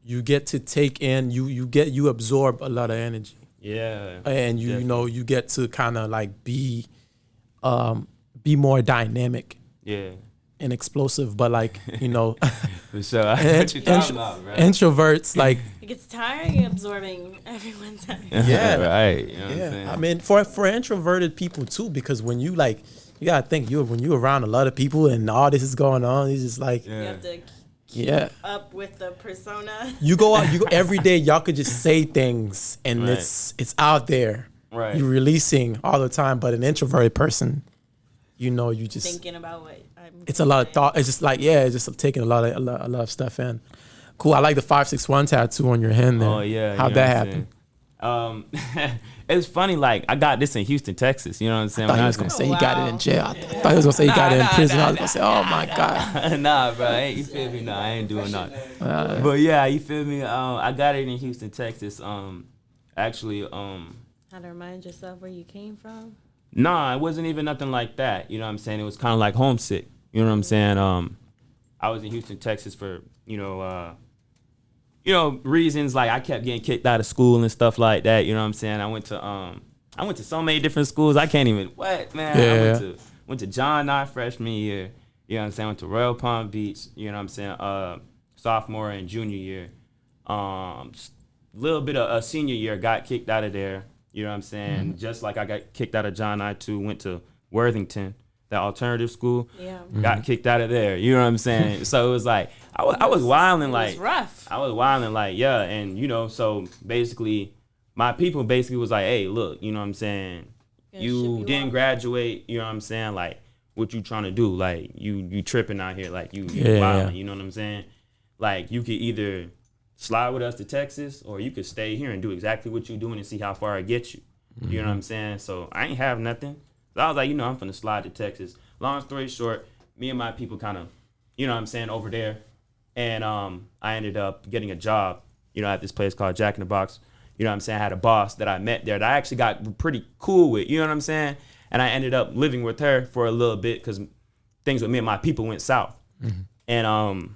you get to take in, you absorb a lot of energy. Yeah. And you know, you get to kind of like be more dynamic. Yeah. And explosive, but like, you know, So I know what you're talking about, bro. introverts, like, It gets tiring absorbing everyone's time. Yeah. Right. You know what I'm saying? I mean, for introverted people too, because when you like, you gotta think when you're around a lot of people and all this is going on, it's just like, You have to keep up with the persona. you go every day. Y'all could just say things, and Right. it's out there. Right. You're releasing all the time, but an introverted person, you know, you just Thinking about what I'm it's a lot of thought. It's just like, it's just taking a lot of stuff in. Cool. I like the 561 tattoo on your hand there. Oh yeah. How'd you know that what I'm happen? saying? it's funny, like, I got this in Houston, Texas. You know what I'm saying? I thought he was going to say he got it in jail. I thought he was going to say he got it in prison. I was going to say, oh, my God. Nah, bro. You feel me? Nah, I ain't doing nothing. But, yeah, you feel me? I got it in Houston, Texas. Actually, How to remind yourself where you came from? Nah, it wasn't even nothing like that. You know what I'm saying? It was kind of like Homesick. You know what I'm saying? I was in Houston, Texas for, reasons like I kept getting kicked out of school and stuff like that. You know what I'm saying? I went to so many different schools. I can't even, man? Yeah. I went to John Nye freshman year. You know what I'm saying? I went to Royal Palm Beach. You know what I'm saying? Sophomore and junior year. Little bit of a senior year, got kicked out of there. You know what I'm saying? Mm-hmm. Just like I got kicked out of John Nye too, went to Worthington, that alternative school. Yeah. Got kicked out of there. You know what I'm saying? So it was like I was wilding like. It was rough. I was wilding like, yeah, and so basically my people basically was like, hey, look, you know what I'm saying? You didn't graduate, you know what I'm saying? Like, what you trying to do? Like, you tripping out here, like you wilding, you know what I'm saying? Like, you could either slide with us to Texas, or you could stay here and do exactly what you're doing and see how far it gets you. Mm-hmm. You know what I'm saying? So I ain't have nothing. So I was like, I'm finna slide to Texas. Long story short, me and my people kind of, you know what I'm saying, over there. And I ended up getting a job, at this place called Jack in the Box. You know what I'm saying? I had a boss that I met there that I actually got pretty cool with, you know what I'm saying? And I ended up living with her for a little bit because things with me and my people went south. Mm-hmm. And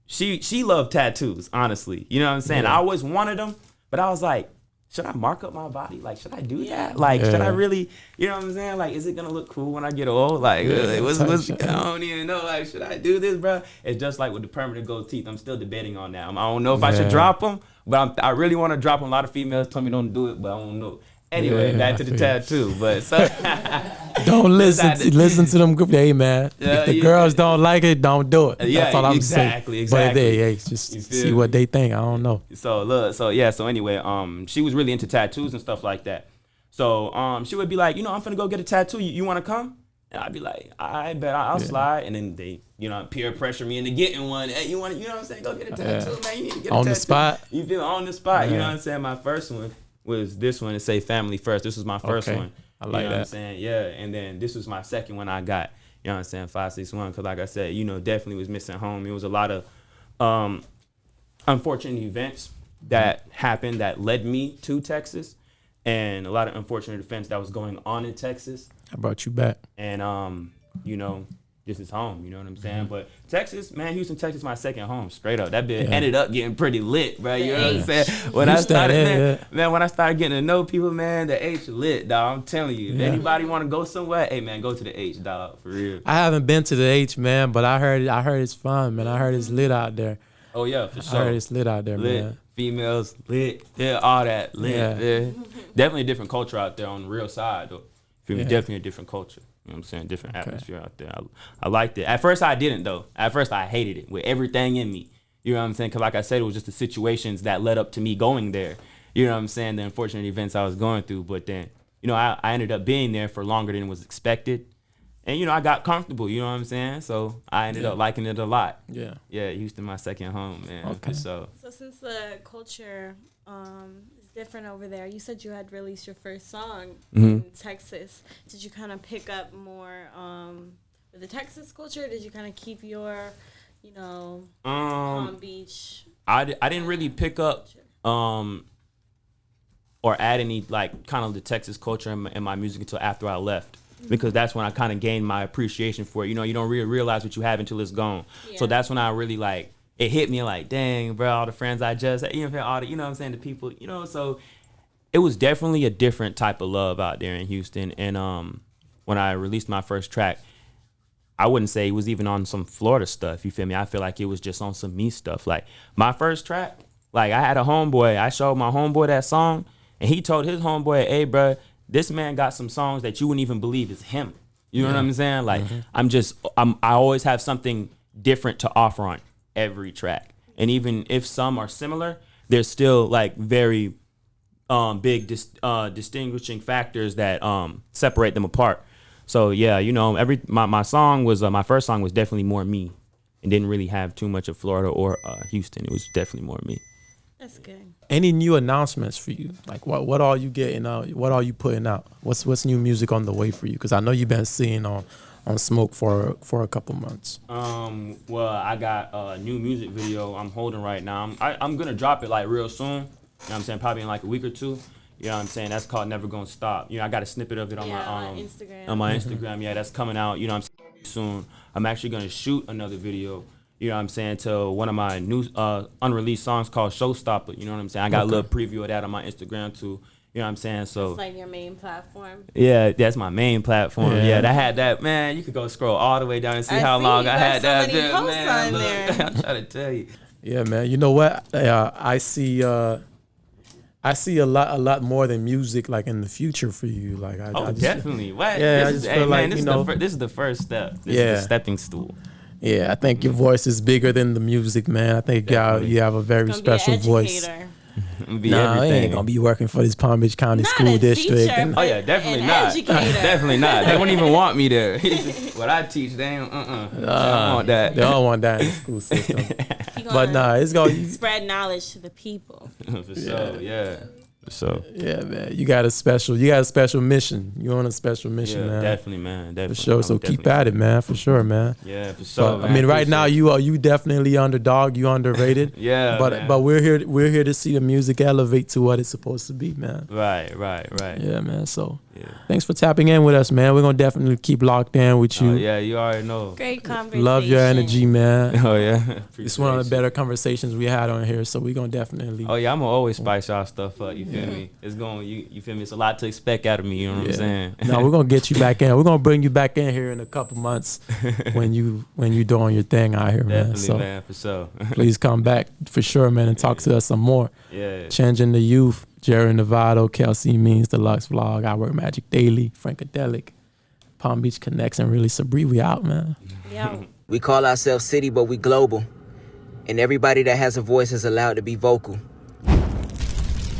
She loved tattoos, honestly. You know what I'm saying? I always wanted them, but I was like, should I mark up my body? Like, should I do that? Like, should I really, you know what I'm saying? Like, is it going to look cool when I get old? Like, I don't even know. Like, should I do this, bro? It's just like with the permanent gold teeth. I'm still debating on that. I don't know if I should drop them, but I really want to drop them. A lot of females told me don't do it, but I don't know. Anyway, back to the tattoo. But so don't listen to them. Hey, man, if the girls don't like it, don't do it. That's all I'm saying. Exactly. But just see what they think. I don't know. So look, so anyway, she was really into tattoos and stuff like that. So she would be like, I'm finna go get a tattoo. You want to come? And I'd be like, I bet I'll slide. And then they, peer pressure me into getting one. Hey, you know what I'm saying? Go get a tattoo, man. You need to get a tattoo. On the spot. You feel on the spot. You know what I'm saying? My first one was this one to say family first. This was my first one. I like that. What I'm saying? Yeah. And then this was my second one I got. You know what I'm saying? 561. Because like I said, definitely was missing home. It was a lot of unfortunate events that happened that led me to Texas. And a lot of unfortunate events that was going on in Texas. I brought you back. And, this is home, you know what I'm saying? Mm-hmm. But Texas, man, Houston, Texas, my second home, straight up. That bit ended up getting pretty lit, bro. You know what I'm saying? When I started, when I started getting to know people, man, the H lit, dog. I'm telling you. If anybody want to go somewhere, hey, man, go to the H, dog, for real. I haven't been to the H, man, but I heard it's fun, man. I heard it's lit out there. Oh, yeah, for sure. I heard it's lit out there, lit. Man. Females, lit. Yeah, all that, lit. Yeah. Definitely a different culture out there on the real side, though. Definitely a different culture. You know what I'm saying? Different atmosphere out there. I liked it. At first, I didn't, though. At first, I hated it with everything in me. You know what I'm saying? Because like I said, it was just the situations that led up to me going there. You know what I'm saying? The unfortunate events I was going through. But then, I ended up being there for longer than was expected. And, I got comfortable. You know what I'm saying? So I ended up liking it a lot. Yeah. Yeah, Houston, my second home, man. Okay. So since the culture is different over there, you said you had released your first song in Texas. Did you kind of pick up more with the Texas culture? Did you kind of keep your, Palm Beach? I didn't really pick up or add any kind of the Texas culture in my music until after I left. Because that's when I kind of gained my appreciation for it. You don't really realize what you have until it's gone. Yeah. So that's when I really it hit me dang, bro, all the friends I just, all the, you know what I'm saying, the people, so it was definitely a different type of love out there in Houston. And when I released my first track, I wouldn't say it was even on some Florida stuff, you feel me? I feel like it was just on some me stuff. My first track, I had a homeboy, I showed my homeboy that song, and he told his homeboy, hey, bro, this man got some songs that you wouldn't even believe is him. You know what I'm saying? I always have something different to offer on every track. And even if some are similar, there's still very big distinguishing factors that separate them apart. So yeah, my song was my first song was definitely more me and didn't really have too much of Florida or Houston. It was definitely more me. That's good. Any new announcements for you? Like what are you getting out? What are you putting out? What's new music on the way for you? Because I know you've been seeing on Smoke for a couple months. Well, I got a new music video I'm holding right now. I'm gonna drop it like real soon. You know what I'm saying? Probably in like a week or two. You know what I'm saying? That's called Never Gonna Stop. You know, I got a snippet of it on my Instagram. On my Instagram, yeah, that's coming out. You know what I'm saying? Soon. I'm actually gonna shoot another video. You know what I'm saying, to one of my new unreleased songs called Showstopper. You know what I'm saying? I got a little preview of that on my Instagram too. You know what I'm saying? So it's like your main platform. Yeah, that's my main platform. Yeah, that had that, man. You could go scroll all the way down and see how long I had that. Man, look, I'm trying to tell you. Yeah, man. You know what? I see a lot more than music like in the future for you. Like I just, definitely. What? Yeah, I just feel like, this you know, this is the first step. This is the stepping stool. Yeah, I think your voice is bigger than the music, man. I think you have a very special voice. Nah, I ain't gonna be working for this Palm Beach County School District. Oh yeah, definitely not. Definitely not. They won't even want me there. What I teach, they don't. They don't want that. They don't want that in the school system. But nah, it's gonna spread knowledge to the people. For sure, yeah. So yeah, man, you got a special mission. You're on a special mission, man. Definitely, man. Definitely. For sure. So keep at it, man. For sure, man. Yeah, for sure. But, I mean, right now you definitely underdog. You underrated. Yeah. But we're here to see the music elevate to what it's supposed to be, man. Right. Yeah, man. So thanks for tapping in with us, man. We're gonna definitely keep locked in with you. Oh, yeah, you already know. Great conversation. Love your energy, man. Oh yeah. It's one of the better conversations we had on here, so we're gonna definitely. Oh yeah, I'm gonna always spice y'all stuff up. You feel me? It's going. You feel me? It's a lot to expect out of me. You know what I'm saying? No, we're gonna get you back in. We're gonna bring you back in here in a couple months when you doing your thing out here, man. Definitely, so man, for sure. Please come back for sure, man, and talk to us some more. Yeah. Changing the Youth, Jayo Sama, Kelsey Means, Deluxe Vlog, I Work Magic Daily, Frankadelic, Palm Beach Connects, and really Sabri. We out, man. Yeah. We call ourselves city, but we global. And everybody that has a voice is allowed to be vocal.